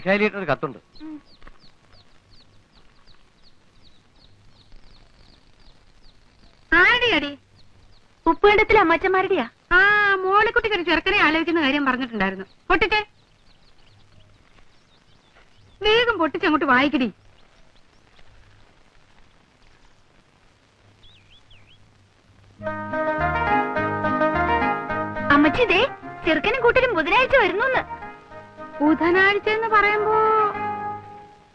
മിഖായിലിട്ടൊരു കത്തുണ്ട്. ആരുടെയാടി? ഉപ്പുകണ്ടത്തിലെ അമ്മച്ചന്മാരുടെയാ. ആ, മോളിക്കുട്ടിക്ക് ഒരു ചെറുക്കനെ ആലോചിക്കുന്ന കാര്യം പറഞ്ഞിട്ടുണ്ടായിരുന്നു. പൊട്ടിച്ചേ, വേഗം പൊട്ടിച്ചങ്ങോട്ട് വായിക്കടി. അമ്മച്ചി, ദേ ചെറുക്കനും കൂട്ടരും ബുധനാഴ്ച വരുന്നു. ബുധനാഴ്ച എന്ന് പറയുമ്പോ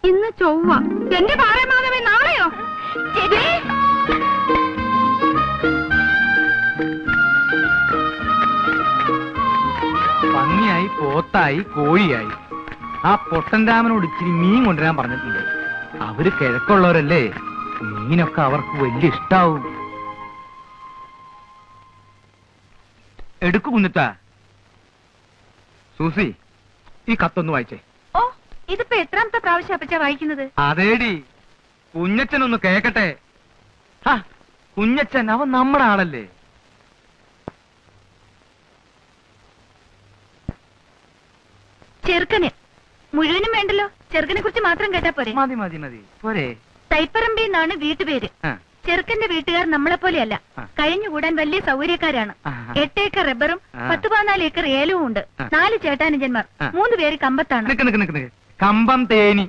ഇന്ന് ചൊവ്വ. എന്റെ പാറമാധവേ, നാളെയോ? പന്നിയായി, പോത്തായി, കോഴിയായി. ആ പൊട്ടൻ രാമനോട് ഇച്ചിരി മീൻ കൊണ്ടുവരാൻ പറഞ്ഞിട്ടുണ്ട്. അവര് കിഴക്കുള്ളവരല്ലേ, മീനൊക്കെ അവർക്ക് വലിയ ഇഷ്ടാവും. എടുക്കു കുഞ്ഞിത്താ. സൂസി, ഈ കത്തൊന്ന് വായിച്ചേ. ഓ, ഇതിപ്പോ എത്രാമത്തെ പ്രാവശ്യം അപ്പച്ചാ വായിക്കുന്നത്? അതേടി, കുഞ്ഞച്ചനൊന്ന് കേക്കട്ടെ. കുഞ്ഞച്ചൻ അവൻ നമ്മുടെ ആളല്ലേ. ചെറുക്കന് മുഴുവനും വേണ്ടല്ലോ, ചെറുക്കനെ കുറിച്ച് മാത്രം കേട്ടാ പോരെ? മതി മതി മതി, പോരെ. തൈപ്പറമ്പി എന്നാണ് വീട്ടുപേര്. ചെറുക്കന്റെ വീട്ടുകാർ നമ്മളെ പോലെയല്ല, കഴിഞ്ഞുകൂടാൻ വലിയ സൗകര്യക്കാരാണ്. 8 ഏക്കർ റബ്ബറും 10-14 ഏക്കർ ഏലവും ഉണ്ട്. 4 ചേട്ടാനുജന്മാർ, 3 പേര് കമ്പത്താണ്. കമ്പം തേനി,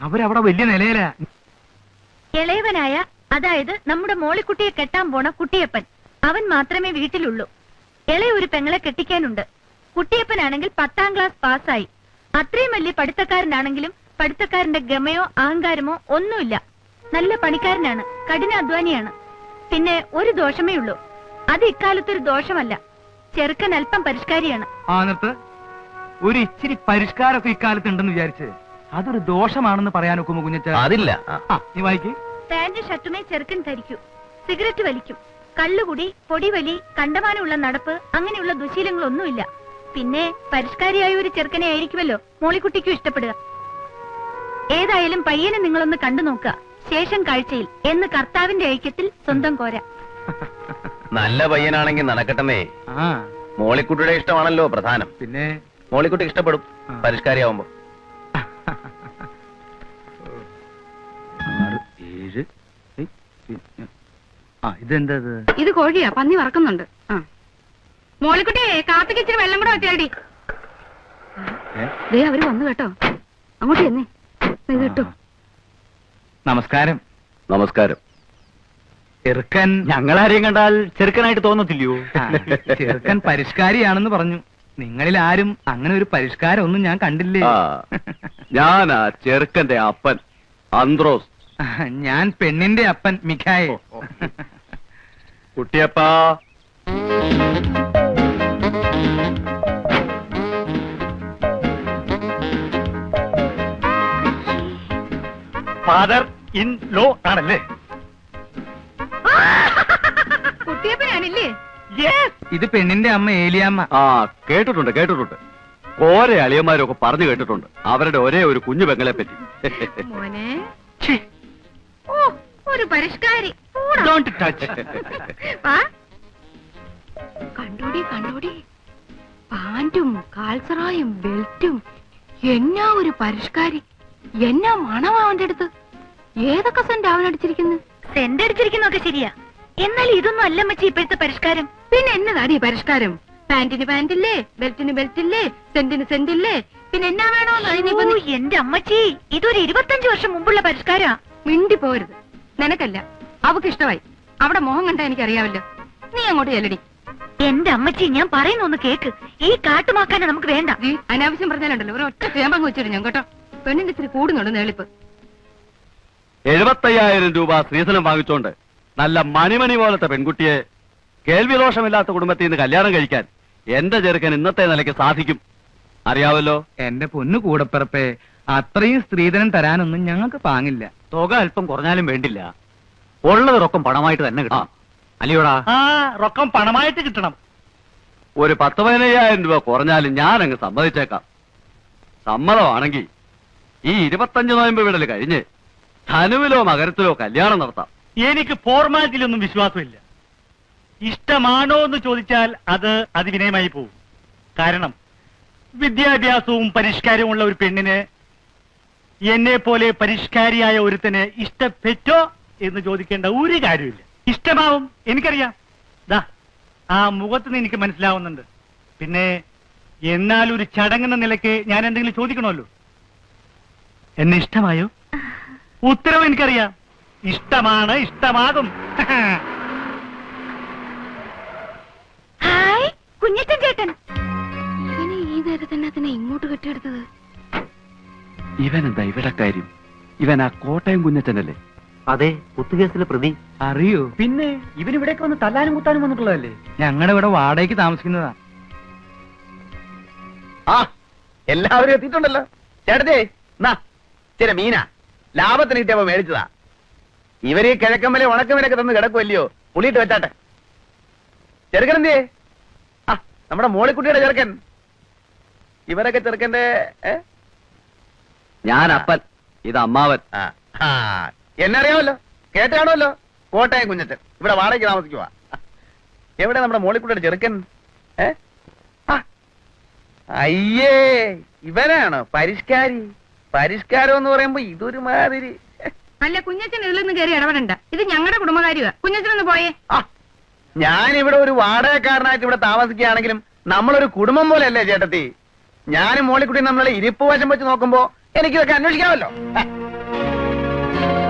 അവരവിടെ വലിയ നിലയില. ഇളയവനായ, അതായത് നമ്മുടെ മോളിക്കുട്ടിയെ കെട്ടാൻ പോണ കുട്ടിയപ്പൻ, അവൻ മാത്രമേ വീട്ടിലുള്ളൂ. ഇളയ ഒരു പെങ്ങളെ കെട്ടിക്കാനുണ്ട്. കുട്ടിയപ്പനാണെങ്കിൽ 10ാം ക്ലാസ് പാസ്സായി. അത്രയും വലിയ പഠിത്തക്കാരനാണെങ്കിലും പഠിത്തക്കാരന്റെ ഗമയോ അഹങ്കാരമോ ഒന്നുമില്ല. നല്ല പണിക്കാരനാണ്, കഠിനാധ്വാനിയാണ്. പിന്നെ ഒരു ദോഷമേ ഉള്ളൂ, അത് ഇക്കാലത്തൊരു ദോഷമല്ല. ചെറുക്കൻ അല്പം പരിഷ്കാരിയാണ്. ഒരു ഇച്ചിരി പരിഷ്കാരമൊക്കെ ഇക്കാലത്ത് ഉണ്ടെന്ന് വിചാരിച്ച് അതൊരു ദോഷമാണെന്ന് പറയാൻ ഒക്കുമോ കുഞ്ഞച്ച? അതില്ല. നീ വായിക്ക്. പാന്റ് ഷർട്ടുമേ ചെറുക്കൻ ധരിക്കൂ. സിഗരറ്റ് വലിക്കും. കള്ളുകുടി, പൊടിവലി, കണ്ടമാനമുള്ള നടപ്പ്, അങ്ങനെയുള്ള ദുശീലങ്ങളൊന്നുമില്ല. പിന്നെ പരിഷ്കാരിയായ ഒരു ചെറുക്കനെ ആയിരിക്കുമല്ലോ മോളിക്കുട്ടിക്കും ഇഷ്ടപ്പെടുക. ഏതായാലും പയ്യനെ നിങ്ങളൊന്ന് കണ്ടു നോക്കുക. ശേഷം കാഴ്ചയിൽ എന്ന് കർത്താവിന്റെ ഐക്യത്തിൽ സ്വന്തം കോര. നല്ല പയ്യനാണെങ്കിൽ നടക്കട്ടെന്നേ. മോളിക്കുട്ടിയുടെ ഇഷ്ടമാണല്ലോ പ്രധാനം. പിന്നെ മോളിക്കുട്ടി ഇഷ്ടപ്പെടും പരിഷ്കാരിയാവുമ്പോ. 6, 7. ഇതെന്താ? ഇത് കോഴിയാ, പന്നി വറക്കുന്നുണ്ട്. മോളിക്കുട്ടിയെ കാപ്പിക്ക് ഇച്ചിരി വെള്ളം കൂടെ വെച്ചാടി. ദേ അവര് വന്നു കേട്ടോ, അങ്ങോട്ട് ചെന്നേ. ഇത് കിട്ടോ. നമസ്കാരം. നമസ്കാരം. ചെറുക്കൻ ഞങ്ങളാരെയും കണ്ടാൽ ചെറുക്കനായിട്ട് തോന്നത്തില്ലയോ? ചെറുക്കൻ പരിഷ്കാരിയാണെന്ന് പറഞ്ഞു. നിങ്ങളിൽ ആരും അങ്ങനെ ഒരു പരിഷ്കാരം ഒന്നും ഞാൻ കണ്ടില്ലേ. ഞാനാ ചെറുക്കന്റെ അപ്പൻ അന്ത്രോസ്. ഞാൻ പെണ്ണിന്റെ അപ്പൻ മിഖായൽ. കുട്ടിയപ്പാ, ഫാദർ ഇൻ ലോ ആണല്ലേ? കുട്ടിയപ്പനാണില്ലേ? ഇത് പെണ്ണിന്റെ അമ്മ ഏലിയാമ്മ. കേട്ടിട്ടുണ്ട് കേട്ടിട്ടുണ്ട്. ഓരോ അളിയന്മാരൊക്കെ പറഞ്ഞു കേട്ടിട്ടുണ്ട് അവരുടെ ഒരേ ഒരു കുഞ്ഞു പെങ്ങളെ പറ്റി. മോനെ, ഓ ഒരു പരിഷ്കാരി. കണ്ടോടി കണ്ടോടി, പാന്റും കാൽസറായും ബെൽറ്റും. എന്നാ ഒരു പരിഷ്കാരി, എന്നാ മണമാ അവന്റെ അടുത്ത്. ഏതൊക്കെ സെന്റ് അവനടിച്ചിരിക്കുന്നു? സെന്റ് അടിച്ചിരിക്കുന്നൊക്കെ ശരിയാ, എന്നാൽ ഇതൊന്നും അല്ല മച്ചി ഇപ്പോഴത്തെ പരിഷ്കാരം. പിന്നെ എന്നതാടി പരിഷ്കാരം? പാന്റിന് പാന്റില്ലേ, ബെൽറ്റിന് ബെൽറ്റില്ലേ, സെന്റിന് സെന്റില്ലേ, പിന്നെ എന്നാ വേണോന്ന്? എന്റെ അമ്മച്ചി, ഇതൊരു 25 വർഷം മുമ്പുള്ള പരിഷ്കാരാ. മിണ്ടി പോരുത്. നിനക്കല്ല, അവക്ക് ഇഷ്ടമായി. അവിടെ മോഹം കണ്ടാ എനിക്കറിയാവല്ലോ. നീ അങ്ങോട്ട് ചെല്ലടി. എന്റെ അമ്മച്ചി, ഞാൻ പറയുന്ന ഒന്ന് കേക്ക്. ഈ കാട്ടുമാക്കാനെ നമുക്ക് വേണ്ട. അനാവശ്യം പറഞ്ഞാലുണ്ടല്ലോ ഒരു ഒറ്റ ചേമ്പങ്ങ് വെച്ചിട്ട് ഞാൻ കേട്ടോ. പെണ്ണിന്റെ ഇത്തിരി കൂടുന്നുണ്ട് നേളിപ്പ്. 75,000 രൂപ സ്ത്രീധനം വാങ്ങിച്ചോണ്ട് നല്ല മണിമണി പോലത്തെ പെൺകുട്ടിയെ കേൾവിദോഷമില്ലാത്ത കുടുംബത്തിൽ നിന്ന് കല്യാണം കഴിക്കാൻ എന്റെ ചെറുക്കൻ ഇന്നത്തെ നിലയ്ക്ക് സാധിക്കും. അറിയാവല്ലോ. എന്റെ പൊന്നു കൂടപ്പിറപ്പേ, അത്രയും സ്ത്രീധനം തരാനൊന്നും ഞങ്ങൾക്ക് പാങ്ങില്ല. തുക അല്പം കുറഞ്ഞാലും വേണ്ടില്ല, ഉള്ളത് റൊക്കം പണമായിട്ട് തന്നെ കിട്ടണം. അല്ലയോടാ? റൊക്കം പണമായിട്ട് കിട്ടണം. ഒരു 10-15,000 രൂപ കുറഞ്ഞാലും ഞാൻ അങ്ങ് സമ്മതിച്ചേക്കാം. സമ്മതമാണെങ്കിൽ ഈ 25 നോയമ്പ് വിടൽ കഴിഞ്ഞ് ധനുവിലോ മകരത്തിലോ കല്യാണം നടത്താം. എനിക്ക് ഫോർമാലിറ്റിയിലൊന്നും വിശ്വാസമില്ല. ഇഷ്ടമാണോ എന്ന് ചോദിച്ചാൽ അത് അതിവിനയമായി പോകും. കാരണം വിദ്യാഭ്യാസവും പരിഷ്കാരവും ഉള്ള ഒരു പെണ്ണിന് എന്നെ പോലെ പരിഷ്കാരിയായ ഒരുത്തന് ഇഷ്ടപ്പെട്ടോ എന്ന് ചോദിക്കേണ്ട ഒരു കാര്യമില്ല. ഇഷ്ടമാവും, എനിക്കറിയാം. ദാ ആ മുഖത്ത് നിന്ന് എനിക്ക് മനസ്സിലാവുന്നുണ്ട്. പിന്നെ എന്നാൽ ഒരു ചടങ്ങെന്ന നിലയ്ക്ക് ഞാൻ എന്തെങ്കിലും ചോദിക്കണമല്ലോ. എന്നെ ഇഷ്ടമായോ? ഉത്തരവ് എനിക്കറിയാം. ഇഷ്ടമാണ്, ഇഷ്ടമാകും. ഹായ് കുഞ്ഞേട്ടൻ ചേട്ടൻ. ഇവനെ ഈ നേരത്തന്നെ അതിനെ ഇങ്ങോട്ട് കെട്ടിയെടുത്തത്. ഇവനെന്താ ഇവിടെ കാര്യം? ഇവൻ ആ കോട്ടയം കുഞ്ഞച്ചനല്ലേ? അതെ, കുത്തുകേസിലെ പ്രതി. അറിയോ? പിന്നെ ഇവനിവിടേക്ക് വന്ന് തല്ലാനും കുത്താനും വന്നിട്ടുള്ളതല്ലേ? ഞങ്ങളുടെ ഇവിടെ വാടകയ്ക്ക് താമസിക്കുന്നതാ. ആ, എല്ലാവരും എത്തിയിട്ടുണ്ടല്ലോ. ചേട്ടത്തെ ചില മീന ലാഭത്തിന് കിട്ടിയപ്പോ മേടിച്ചതാ. ഇവര് ഈ കിഴക്കമ്പലെ ഉണക്കമീനൊക്കെ തന്ന് കിടക്കുമല്ലയോ, പുളിയിട്ട് വെച്ചാട്ടെ. ചെറുക്കൻ എന്തേ? ആ, നമ്മുടെ മോളിക്കുട്ടിയുടെ ചെറുക്കൻ. ഇവരൊക്കെ ചെറുക്കന്റെ ഞാൻ അപ്പൻ, ഇത് അമ്മാവൻ. എന്നെ അറിയാമല്ലോ, കേട്ടാണല്ലോ. കോട്ടയം കുഞ്ഞച്ചൻ ഇവിടെ വാടകയ്ക്ക് താമസിക്കുവാ. എവിടെ നമ്മുടെ മോളിക്കുട്ടിയുടെ ചെറുക്കൻ? അയ്യേ, ഇവനാണോ പരിഷ്കാരി? പരിഷ്കാരം എന്ന് പറയുമ്പോ ഇതൊരു മാതിരി. അല്ല കുഞ്ഞച്ചൻ ഇതിലൊന്നും കയറി ഇടപെടണ്ട. ഇത് ഞങ്ങളുടെ കുടുംബകാര്യമാ. കുഞ്ഞച്ചനൊന്ന് പോയേ. ഞാനിവിടെ ഒരു വാടകക്കാരനായിട്ട് ഇവിടെ താമസിക്കുകയാണെങ്കിലും നമ്മളൊരു കുടുംബം പോലെയല്ലേ ചേട്ടത്തി? ഞാനും മോളിക്കുട്ടി നമ്മളെ ഇരിപ്പ് വശം വെച്ച് നോക്കുമ്പോ എനിക്കിതൊക്കെ അന്വേഷിക്കാമല്ലോ.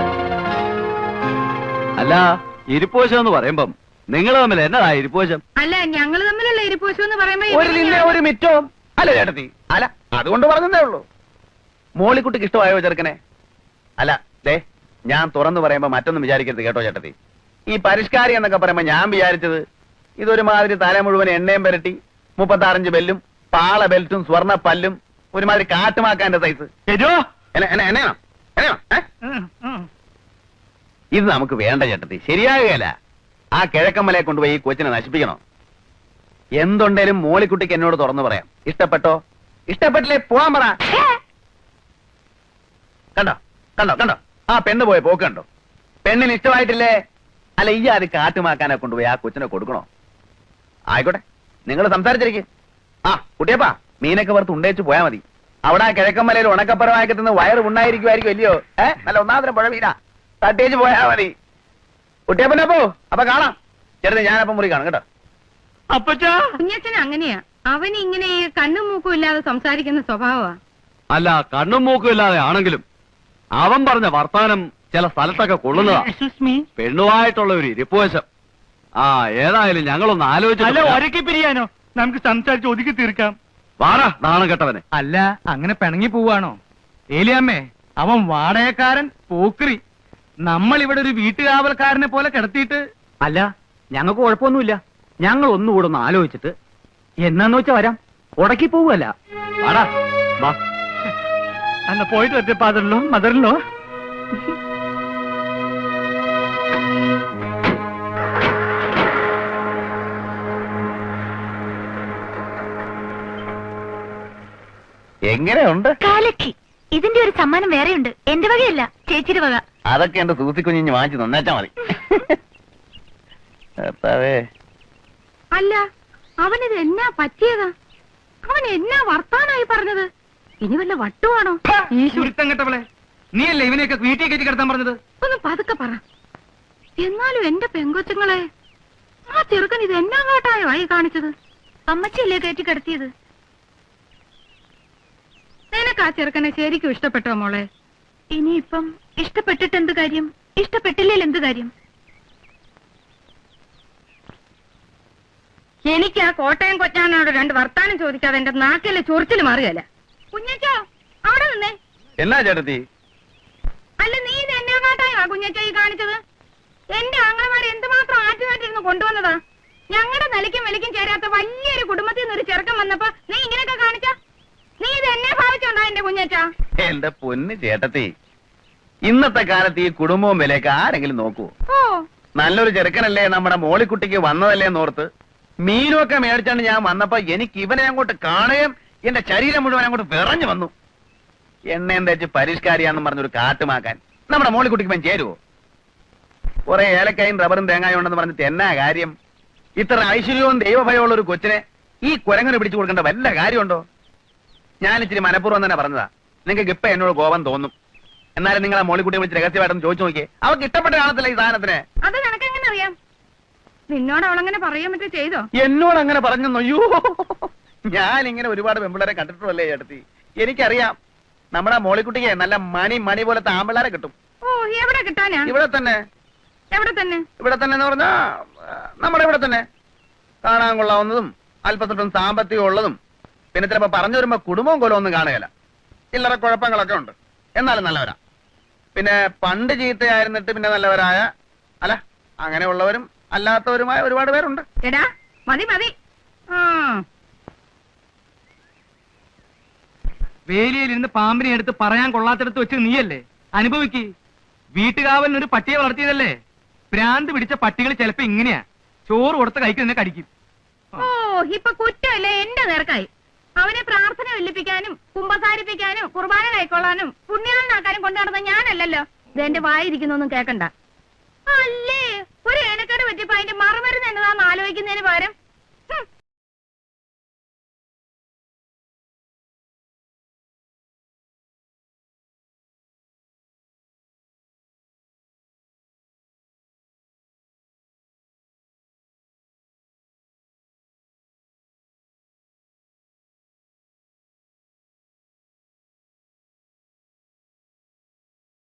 അല്ല, ഇരിപ്പോശം എന്ന് പറയുമ്പം നിങ്ങൾ തമ്മിൽ എന്നതാ ഇരിപ്പോശം? അല്ല ഞങ്ങൾ തമ്മിലുള്ള ഇരിപ്പോശം എന്ന് പറയുമ്പോ ഒരു ലില്ല ഒരു മിറ്റവും അല്ല ചേട്ടത്തി. അല്ല, അതുകൊണ്ട് പറഞ്ഞതേ ഉള്ളൂ. മോളിക്കുട്ടിക്ക് ഇഷ്ടമായോ ചെറുക്കനെ? അല്ല ദേ, ഞാൻ തുറന്നു പറയുമ്പോ മറ്റൊന്നും വിചാരിക്കരുത് കേട്ടോ ചേട്ടത്തി. ഈ പരിഷ്കാരി എന്നൊക്കെ പറയുമ്പോ ഞാൻ വിചാരിച്ചത് ഇതൊരുമാതിരി തല മുഴുവൻ എണ്ണയും പുരട്ടി 35 ബെല്ലും പാള ബെൽറ്റും സ്വർണ്ണ പല്ലും ഒരുമാതിരി കാട്ടുമാക്കാന്റെ സൈസ്. എന്നെയാണോ? ഇത് നമുക്ക് വേണ്ട ചേട്ടത്തി, ശരിയാകുകയല്ല. ആ കിഴക്കമ്മലെ കൊണ്ടുപോയി ഈ കൊച്ചിനെ നശിപ്പിക്കണോ? എന്തുണ്ടേലും മോളിക്കുട്ടിക്ക് എന്നോട് തുറന്നു പറയാം. ഇഷ്ടപ്പെട്ടോ? ഇഷ്ടപ്പെട്ടില്ലേ പോവാൻ പറ. കണ്ടോ കണ്ടോ കണ്ടോ, ആ പെണ്ണ് പോയ പോക്ക് കണ്ടോ? പെണ്ണിന് ഇഷ്ടമായിട്ടില്ലേ? അല്ല, ഈ അത് കാട്ടുമാക്കാനെ കൊണ്ടുപോയി ആ കൊച്ചിനെ കൊടുക്കണോ? ആയിക്കോട്ടെ, നിങ്ങൾ സംസാരിച്ചിരിക്കും. ആ കുട്ടിയപ്പാ, മീനൊക്കെ വറുത്ത് ഉണ്ടേച്ച് പോയാ മതി. അവിടെ ആ കിഴക്കമ്മലയിൽ ഉണക്കപ്പുറമാക്കി നിന്ന് വയറ് ഉണ്ടായിരിക്കുമായിരിക്കും അല്ലയോ? നല്ല ഒന്നാമതിനും പുഴ മീനാ, തട്ടേച്ച് പോയാ മതി. കുട്ടിയപ്പനപ്പോ അപ്പൊ കാണാം. ചേട്ടന് ഞാനപ്പം മുറി കാണും കേട്ടോ. അപ്പച്ചാ, കുഞ്ഞച്ചൻ അങ്ങനെയാ. അവന് ഇങ്ങനെ കണ്ണും മൂക്കും ഇല്ലാതെ സംസാരിക്കുന്ന സ്വഭാവമാ. അല്ല, കണ്ണും മൂക്കും ഇല്ലാതെ ആണെങ്കിലും അവൻ പറഞ്ഞ വർത്താനം ചില സ്ഥലത്തൊക്കെ കൊള്ളുന്നതാ. പെണ്ണുമായിട്ടുള്ള ഒരു ഇരിപ്പുവശം. ആ, ഏതായാലും ഞങ്ങളൊന്ന് അല്ല, ആലോചിച്ചു. ഒരക്കി പിരിയാനോ? നമുക്ക് സംസാരിച്ച് ഒതുക്കി തീർക്കാം. വാടാ നാണം കെട്ടവനെ. അല്ല, അങ്ങനെ പിണങ്ങി പോവാണോ? ഏലിയമ്മേ, അവൻ വാടകക്കാരൻ, പോക്രി. നമ്മൾ ഇവിടെ ഒരു വീട്ടുകാവൽക്കാരനെ പോലെ കിടത്തിയിട്ട്. അല്ല, ഞങ്ങൾക്ക് കുഴപ്പമൊന്നുമില്ല. ഞങ്ങൾ ഒന്നുകൂടെ ഒന്ന് ആലോചിച്ചിട്ട് എന്നാന്ന് വെച്ചാ വരാം. ഉടക്കി പോവല്ല. വാടാ വാ. അന്ന് പോയിട്ട് വരട്ടെ ഫാദറിലോ മദറിലോ. എങ്ങനെയുണ്ട്? കാലക്കി. ഇതിന്റെ ഒരു സമ്മാനം വേറെയുണ്ട്. എന്റെ വകയല്ല, ചേച്ചിയുടെ വക. അതൊക്കെ എന്റെ സൂസി കുഞ്ഞിഞ്ഞ് വാങ്ങിച്ച് നന്നാച്ചാ മതി. അല്ല, അവനിത് എന്നാ പറ്റിയതാ? അവൻ എന്നാ വർത്താനായി പറഞ്ഞത്? ഇനി വല്ല വട്ടുവാണോ? ചുരുത്തം കെട്ടവളെ, നീയല്ലേ ഇവനെയൊക്കെ വീട്ടിൽ കയറ്റി കിടത്താൻ പറഞ്ഞത്? ഒന്ന് പതുക്കെ പറ. എന്നാലും എന്റെ പെങ്കൊച്ചുങ്ങളെ, ആ ചെറുക്കൻ ഇത് എന്നാ കാട്ടായോ ആയി കാണിച്ചത്? അമ്മച്ചല്ലേ കയറ്റി കിടത്തിയത്? നിനക്ക് ആ ചെറുക്കനെ ശരിക്കും ഇഷ്ടപ്പെട്ടോ മോളെ? ഇനിയിപ്പം ഇഷ്ടപ്പെട്ടിട്ട് എന്ത് കാര്യം? ഇഷ്ടപ്പെട്ടില്ലേൽ എന്ത് കാര്യം? എനിക്ക് ആ കോട്ടയം കൊച്ചാനോട് 2 വർത്താനം ചോദിക്കാതെ എന്റെ നാക്കിലെ ചൊറിച്ചിൽ മാറുകയല്ല. കുഞ്ഞച്ചോ, അവിടെ നിന്നേ. എന്നാ ചേട്ടത്തി? അല്ല, നീ ഇത് എന്നാ കാട്ടായോ കുഞ്ഞച്ചോ ഈ കാണിച്ചത്? എന്റെ ആങ്ങളമാർ എന്തുമാത്രം ആറ്റുമായിട്ടിരുന്ന് കൊണ്ടുവന്നതാ. ഞങ്ങളുടെ നിലയ്ക്കും വിലയ്ക്കും ചേരാത്ത വലിയൊരു കുടുംബത്തിൽ നിന്ന് ഒരു ചെറുക്കം വന്നപ്പോ നീ ഇങ്ങനെയൊക്കെ കാണിച്ച? നീ ഇത് എന്നെ ഭാവിച്ചോണ്ടാ എന്റെ കുഞ്ഞച്ചാ? എന്റെ പൊന്ന് ചേട്ടത്തി, ഇന്നത്തെ കാലത്ത് ഈ കുടുംബവും വിലയൊക്കെ ആരെങ്കിലും നോക്കൂ? ഓ, നല്ലൊരു ചെറുക്കനല്ലേ നമ്മുടെ മോളിക്കുട്ടിക്ക് വന്നതല്ലേ എന്നോർത്ത് മീനുമൊക്കെ മേടിച്ചാണ്ട് ഞാൻ വന്നപ്പോ എനിക്ക് ഇവനെ അങ്ങോട്ട് കാണുകയും എന്റെ ശരീരം മുഴുവൻ അങ്ങോട്ട് വിറഞ്ഞു വന്നു. എണ്ണയും തേച്ച് പരിഷ്കാരിയാണെന്ന് പറഞ്ഞൊരു കാട്ടുമാക്കാൻ നമ്മുടെ മോളിക്കുട്ടിക്ക് ഞാൻ ചേരുവോ? കുറെ ഏലക്കായും റബ്ബറും തേങ്ങായും ഉണ്ടെന്ന് പറഞ്ഞിട്ട് എന്നാ കാര്യം? ഇത്ര ഐശ്വര്യവും ദൈവഭയമുള്ള ഒരു കൊച്ചിനെ ഈ കുരങ്ങനെ പിടിച്ചു കൊടുക്കേണ്ട വല്ല കാര്യമുണ്ടോ? ഞാൻ ഇച്ചിരി മനഃപൂർവ്വം തന്നെ പറഞ്ഞതാ. നിങ്ങൾക്ക് ഇപ്പൊ എന്നോട് കോപം തോന്നും. എന്നാലും നിങ്ങൾ ആ മോളിക്കുട്ടിയെ വിളിച്ച് രഹസ്യമായിട്ടൊന്ന് ചോദിച്ചു നോക്കിയേ. അവർക്ക് ഇഷ്ടപ്പെട്ട കാണത്തില്ല ഈ സാധനത്തിന്. അത് നിനക്കെങ്ങനെ അറിയാം? നിന്നോട് അവളങ്ങനെ പറയാൻ പറ്റോ ചെയ്തോ? എന്നോട് അങ്ങനെ പറഞ്ഞെന്നോ? അയ്യോ, ഞാൻ ഇങ്ങനെ ഒരുപാട് പെമ്പിള്ളേരെ കണ്ടിട്ടുള്ളല്ലേ ചേട്ടത്തി. എനിക്കറിയാം നമ്മുടെ ആ മോളിക്കുട്ടിക്ക് നല്ല മണി പോലത്തെ ആമ്പിള്ളേരെ കിട്ടും. ഓ, എവിടെ കിട്ടാനാ? ഇവിടെ തന്നെ. എവിടെ തന്നെ? ഇവിടെ തന്നെ എന്ന് പറഞ്ഞാ നമ്മുടെ ഇവിടെ തന്നെ. കാണാൻ കൊള്ളാവുന്നതും അല്പത്തൊട്ടും സാമ്പത്തികം ഉള്ളതും പിന്നെ ചിലപ്പോ പറഞ്ഞു വരുമ്പോ കുടുംബവും കൊലവും ഒന്നും കാണുകയില്ല. ചില്ലറ കുഴപ്പങ്ങളൊക്കെ ഉണ്ട്, എന്നാലും നല്ലവരാ. പിന്നെ പണ്ട് ചീത്തയായിരുന്നിട്ട് പിന്നെ നല്ലവരായ, അല്ല അങ്ങനെയുള്ളവരും അല്ലാത്തവരുമായ ഒരുപാട് പേരുണ്ട്. എടാ മതി മതി. വേലിയിലിരുന്ന് പാമ്പിനെ എടുത്ത് പറയാൻ കൊള്ളാത്തടത്ത് വെച്ച് നീയല്ലേ അനുഭവിക്ക്. വീട്ടുകാവലിന് ഒരു പട്ടിയെ വളർത്തിയതല്ലേ. ഭ്രാന്ത് പിടിച്ച പട്ടികൾ ചിലപ്പോ ഇങ്ങനെയാ, ചോറ് കൊടുത്ത കൈക്ക് തന്നെ കടിക്കും. ഓ, ഇപ്പൊ കുറ്റമല്ലേ എന്റെ നേർക്കായി. അവനെ പ്രാർത്ഥന വെല്ലിപ്പിക്കാനും കുമ്പസാരിപ്പിക്കാനും കുർബാന കൈക്കൊള്ളാനും പുണ്യാളനാക്കാനും കൊണ്ടുനടന്ന ഞാനല്ലല്ലോ. ഇതെന്റെ വായിരിക്കുന്നൊന്നും കേക്കണ്ട. അല്ലേ ഒരു ഏനക്കേട് പറ്റിയപ്പോ അതിന്റെ മറുമരുന്ന് എന്നതാന്ന് ആലോചിക്കുന്നതിന് പകരം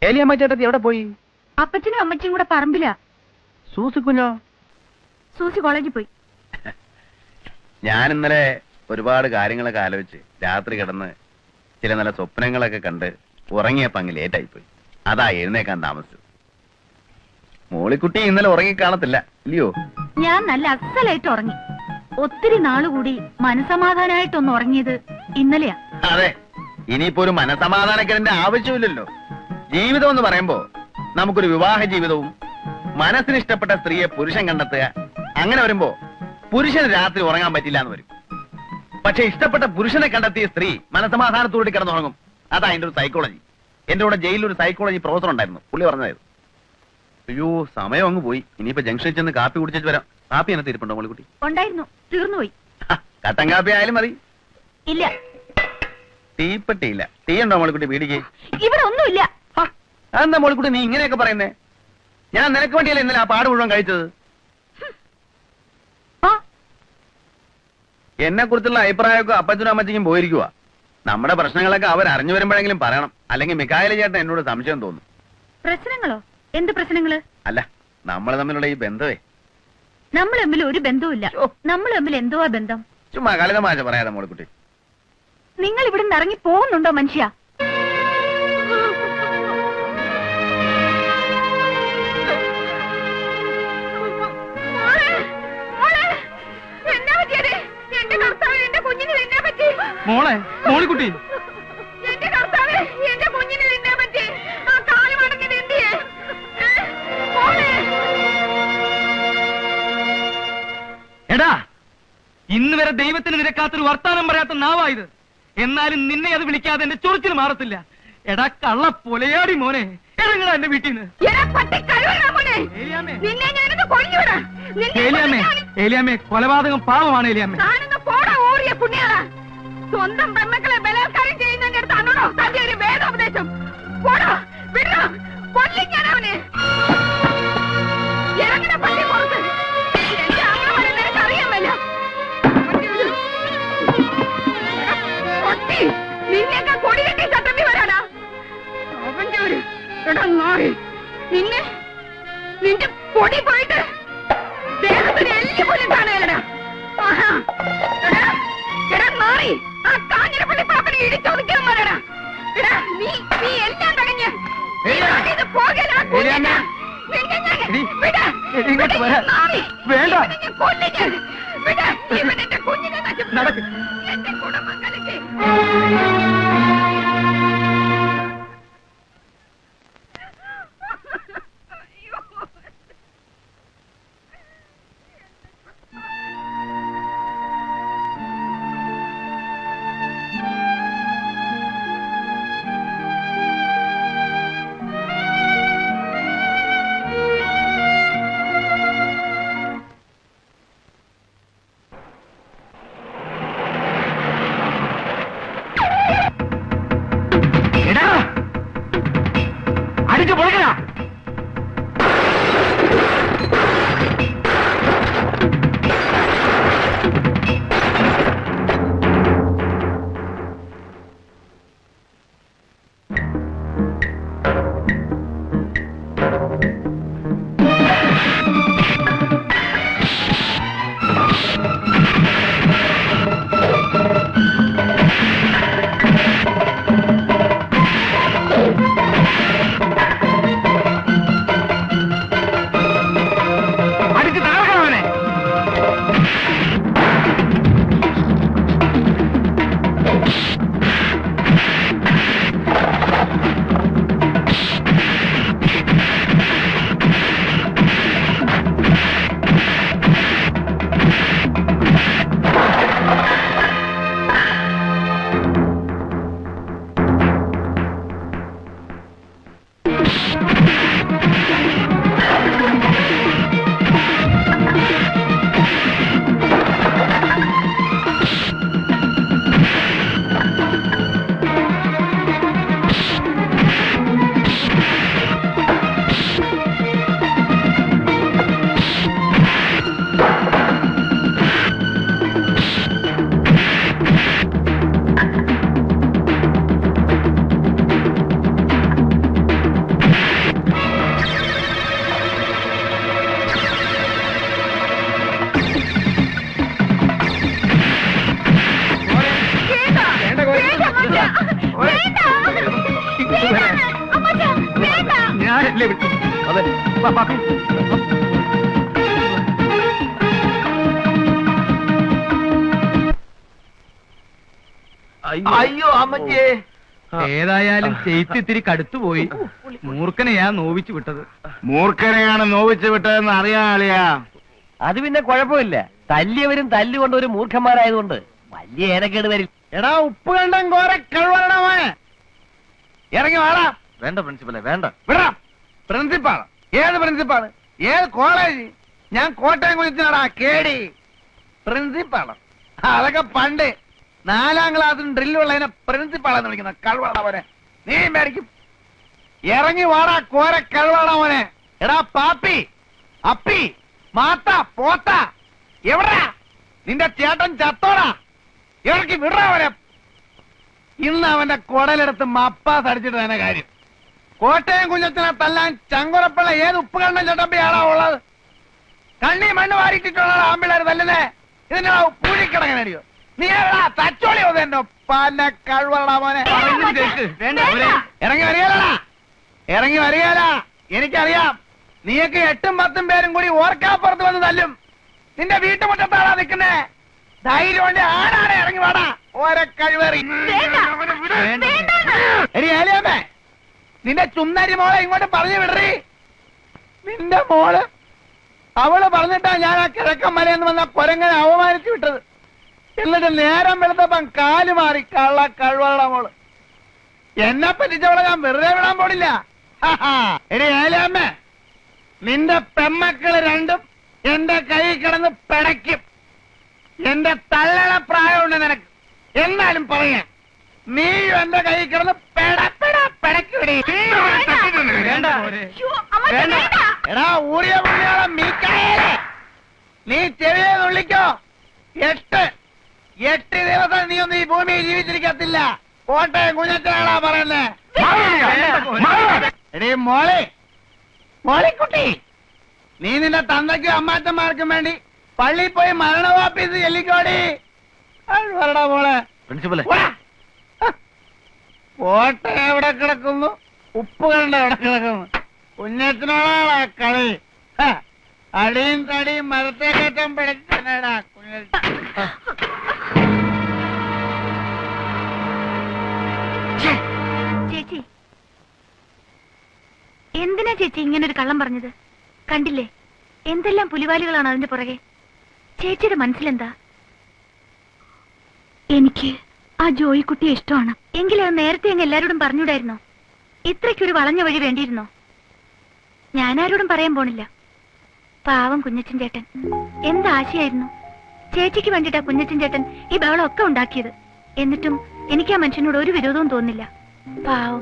ഏലിയമ്മ ചേട്ടത്തി എവിടെ പോയി? അപ്പച്ചനും അമ്മച്ചും കൂടെ പറമ്പിലാ. സൂസി കുഞ്ഞോ? സൂസി കോളേജിൽ പോയി. ഞാൻ ഇന്നലെ ഒരുപാട് കാര്യങ്ങളൊക്കെ ആലോചിച്ച് രാത്രി കിടന്ന് ചില നല്ല സ്വപ്നങ്ങളൊക്കെ കണ്ട് ഉറങ്ങിയപ്പോ അങ്ങ് ലേറ്റായി പോയി. അതാ എഴുന്നേക്കാൻ താമസിച്ചത്. മോളിക്കുട്ടി ഇന്നലെ ഉറങ്ങി കാണത്തില്ല ഇല്ലയോ? ഞാൻ നല്ല അസലായിട്ട് ഉറങ്ങി. ഒത്തിരി നാളുകൂടി മനസമാധാനായിട്ടൊന്ന് ഉറങ്ങിയത് ഇന്നലെയാ. അതെ, ഇനിയിപ്പോ ഒരു മനസമാധാനക്കേടിന്റെ ആവശ്യമില്ലല്ലോ. ജീവിതം എന്ന് പറയുമ്പോ നമുക്കൊരു വിവാഹ ജീവിതവും മനസ്സിന് ഇഷ്ടപ്പെട്ട സ്ത്രീയെ പുരുഷൻ കണ്ടെത്തുക, അങ്ങനെ വരുമ്പോ പുരുഷന് രാത്രി ഉറങ്ങാൻ പറ്റില്ല എന്ന് വരും. പക്ഷെ ഇഷ്ടപ്പെട്ട പുരുഷനെ കണ്ടെത്തിയ സ്ത്രീ മനസമാധാനത്തോടെ കിടന്നുറങ്ങും. അതാ അതിന്റെ ഒരു സൈക്കോളജി. എന്റെ കൂടെ ജയിലിൽ ഒരു സൈക്കോളജി പ്രൊഫസർ ഉണ്ടായിരുന്നു, പുള്ളി പറഞ്ഞതായിരുന്നു. അയ്യോ, സമയം അങ്ങ് പോയി. ഇനിയിപ്പോ ജംഗ്ഷനിൽ ചെന്ന് കാപ്പി കുടിച്ചിട്ട് വരാം. കാപ്പി എന്നെ തീരുപ്പുണ്ടോ മോളിക്കുട്ടി? ഉണ്ടായിരുന്നു, തീർന്നുപോയി. കട്ടൻ കാപ്പി ആയാലും മതി. ഇല്ല. തീപ്പെട്ടിയില്ല. തീ ഉണ്ടോ മോളിക്കുട്ടി? പീടിക്ക് ഇവിടെ ഒന്നുമില്ല. അതെന്താ മോളിക്കുട്ടി നീ ഇങ്ങനെയൊക്കെ പറയുന്നേ? ഞാൻ നിനക്ക് വേണ്ടിയല്ലേ ഇന്നലെ ആ പാട് മുഴുവൻ കഴിച്ചത്. എന്നെ കുറിച്ചുള്ള അഭിപ്രായമൊക്കെ അപ്പച്ചനും അമ്മച്ചിക്കും പോയിരിക്കുക. നമ്മുടെ പ്രശ്നങ്ങളൊക്കെ അവർ അറിഞ്ഞു വരുമ്പോഴെങ്കിലും പറയണം, അല്ലെങ്കിൽ മിക്കായല ചേട്ടൻ എന്നോട് സംശയം തോന്നും. പ്രശ്നങ്ങളോ? എന്ത് പ്രശ്നങ്ങള്? അല്ല, നമ്മൾ തമ്മിലുള്ള ഈ ബന്ധമേ. നമ്മൾ തമ്മിൽ ഒരു ബന്ധവുമില്ല. നമ്മൾ തമ്മിൽ എന്തുവാ ബന്ധം? ചുമ്മാ കളിതമാശ പറയാതെ മോളിക്കുട്ടി. നിങ്ങൾ ഇവിടെ നിന്ന് ഇറങ്ങി പോകുന്നുണ്ടോ മനുഷ്യ? മോളെ, മോളിക്കുട്ടി, എടാ, ഇന്ന് വരെ ദൈവത്തിന് നിരക്കാത്തൊരു വർത്താനം പറയാത്ത നാവായത്. എന്നാലും നിന്നെ അത് വിളിക്കാതെ എന്റെ ചൊറിച്ചിൽ മാറത്തില്ല. എടാ കള്ള പൊലയാടി മോനെ, ഇറങ്ങടാ എന്റെ വീട്ടിൽ നിന്ന്. ഏലിയാമ്മേ, കൊലപാതകം പാവമാണ് ഏലിയാമ്മേ. സ്വന്തം പെമ്മക്കളെ ബലാത്കാരം ചെയ്യുന്നതിന്റെ അടുത്താണോ തന്റെ ഒരു വേദോപദേശം? പോടോ, വിടോ, കൊല്ലും ഞാൻ അവനെ. ഇറങ്ങണ പള്ളി പുറത്ത്. എന്റെ ആങ്ങളെ നിനക്ക് അറിയാമല്ലോ. നിന്നെയൊക്കെ കൊടി കെട്ടി ചട്ടമ്പി വരാനാ അവന്റെ ഒരു നായി. നിന്റെ പൊടി പോയിട്ട് ദേഹത്തിന് എല്ലി പോലും കാണുകയല്ലടാ. മാറി ആ കാഞ്ഞിരപ്പള്ളി പാപ്പനെ ഇടിച്ചൊതുക്കാൻ പറയടാ. നീ എല്ലാം കഴിഞ്ഞ് വേണ്ട. കുഞ്ഞിനെ നശിപ്പിച്ചു. നടക്ക്. എന്റെ കുടുംബങ്ങൾക്ക് എടാ അടിച്ചു പൊളിക്കടാ. അടിച്ചു തകർക്കണം അവനെ. ഞാനല്ലേ വിട്ടു. അതെ. വാ, വാ. അയ്യോ അമ്മച്ചേ. ഏതായാലും ചെയ്ത്തിത്തിരി കടുത്തുപോയി. മൂർഖനെയാ നോവിച്ചു വിട്ടത്. മൂർഖനെയാണ് നോവിച്ചു വിട്ടതെന്ന് അറിയാളിയാ. അത് പിന്നെ കുഴപ്പമില്ല. തല്ലിയവരും തല്ലുകൊണ്ട് ഒരു മൂർഖന്മാരായതുകൊണ്ട് വലിയ ഏനക്കേട് വരില്ല. എടാ ഉപ്പ് കണ്ടം കോര കഴിവണമോനെ. ഇറങ്ങി വാടാ. വേണ്ട പ്രിൻസിപ്പലെ വേണ്ട. വിടാം. പ്രിൻസിപ്പാള് ഏത് പ്രിൻസിപ്പാള്? ഏത് കോളേജ്? ഞാൻ കോട്ടയം കുളിച്ചാടാ കേടി. പ്രിൻസിപ്പാള് അതൊക്കെ പണ്ട് 4ാം ക്ലാസ്സിൽ ഡ്രില്ലുള്ളതിനെ പ്രിൻസിപ്പാളെന്ന് വിളിക്കുന്ന കഴിവണ മോനെ. നീ മേടിക്കും. ഇറങ്ങി വാടാ കോര കഴിവണ മോനെ. എടാ പാപ്പി അപ്പി മാത്ത പോത്ത എവിടാ നിന്റെ ചേട്ടൻ ചത്തോടാ? ഇറക്കി വിടവനെ. ഇന്ന് അവന്റെ കുടലെടുത്ത് മപ്പാസ് അടിച്ചിട്ട് തന്നെ കാര്യം. കോട്ടയം കുഞ്ഞച്ചനെ തല്ലാൻ ചങ്കുറപ്പുള്ള ഏത് ഉപ്പുകണ്ണൻ ചട്ടമ്പിയാണോ ഉള്ളത്? കണ്ണി മണ്ണ് വാരിട്ടിട്ടുള്ള ആമ്പിള്ളേർ തല്ലുന്നേ. ഇതിന്റെ പൂഴിക്കിടങ്ങനടിയോ? നീ എവിടാ തച്ചോളി എന്റെ പല കഴിവടാ മോനെ. ഇറങ്ങി വരികയല്ലടാ. ഇറങ്ങി വരികയല്ല. എനിക്കറിയാം നീയൊക്കെ 8ഉം 10ഉം പേരും കൂടി ഓർക്കാപ്പുറത്ത് വന്ന് തല്ലും. നിന്റെ വീട്ടുമുറ്റത്താണാ നിൽക്കുന്നേ. ധൈര്യം കൊണ്ട് ആടാടെ ഇറങ്ങി വാടാ. ഓരോ കഴിവേറി. ഏലിയമ്മേ നിന്റെ ചുന്നരി മോളെ ഇങ്ങോട്ട് പറഞ്ഞു വിടറി. നിന്റെ മോള് അവള് പറഞ്ഞിട്ടാ ഞാൻ ആ കിഴക്കൻ മലയെന്ന് വന്ന കൊരങ്ങനെ അവമാനിച്ചു വിട്ടത്. എന്നിട്ട് നേരം വെളുത്തപ്പം കാല് മാറി. കള്ള കഴിവുള്ള മോള്. എന്നെ പറ്റിച്ചവളെ ഞാൻ വെറുതെ വിടാൻ പോടില്ല. എടി ഏലിയമ്മേ നിന്റെ പെമ്മക്കള് രണ്ടും എന്റെ കൈ കിടന്ന് പിടയ്ക്കും. എന്റെ തള്ളള പ്രായമുണ്ട് നിനക്ക്. എന്നാലും പറയാ നീയും എന്റെ കൈ കിടന്ന് പിടയ്ക്കൂടി. എടാ ഊറിയ പുള്ളിയോളം മീക്കായേ നീ ചെവിയെ നുള്ളിക്കോ. 8 ദിവസം നീ ഒന്നും ഈ ഭൂമിയിൽ ജീവിച്ചിരിക്കത്തില്ല. കോട്ടയം കുഞ്ഞച്ചനാടാ പറയുന്നേ. എടീ മോളിക്കുട്ടി നീ നിന്റെ തന്തയ്ക്കും അമ്മാച്ചന്മാർക്കും വേണ്ടി പള്ളിയിൽ പോയി മരണവാപ്പീസ് ചെല്ലിക്കോടി. വരടാ മോളെ. പ്രിൻസിപ്പലെ കോട്ട എവിടെ കിടക്കുന്നു? ഉപ്പ് കണ്ട എവിടെ കിടക്കുന്നു? കുഞ്ഞച്ചനോടാ കളി. അടിയും തടിയും മരത്തെ കയറ്റം പിടിച്ചടാ കുഞ്ഞ. ചേച്ചി, എന്തിനാ ചേച്ചി ഇങ്ങനെ ഒരു കള്ളം പറഞ്ഞത്? കണ്ടില്ലേ എന്തെല്ലാം പുലിവാലുകളാണ് അതിന്റെ പുറകെ. ചേച്ചിയുടെ മനസ്സിലെന്താ? എനിക്ക് ആ ജോയിക്കുട്ടിയെ ഇഷ്ടമാണ്. എങ്കിലും അത് നേരത്തെ അങ്ങ് എല്ലാരോടും പറഞ്ഞൂടായിരുന്നോ? ഇത്രയ്ക്കൊരു വളഞ്ഞ വഴി വേണ്ടിയിരുന്നോ? ഞാനാരോടും പറയാൻ പോണില്ല. പാവം കുഞ്ഞച്ചൻ ചേട്ടൻ എന്താശയായിരുന്നു. ചേച്ചിക്ക് വേണ്ടിട്ടാ കുഞ്ഞച്ചൻ ചേട്ടൻ ഈ ബഹളം ഒക്കെ ഉണ്ടാക്കിയത്. എന്നിട്ടും എനിക്ക് ആ മനുഷ്യനോട് ഒരു വിരോധവും തോന്നില്ല. പാവം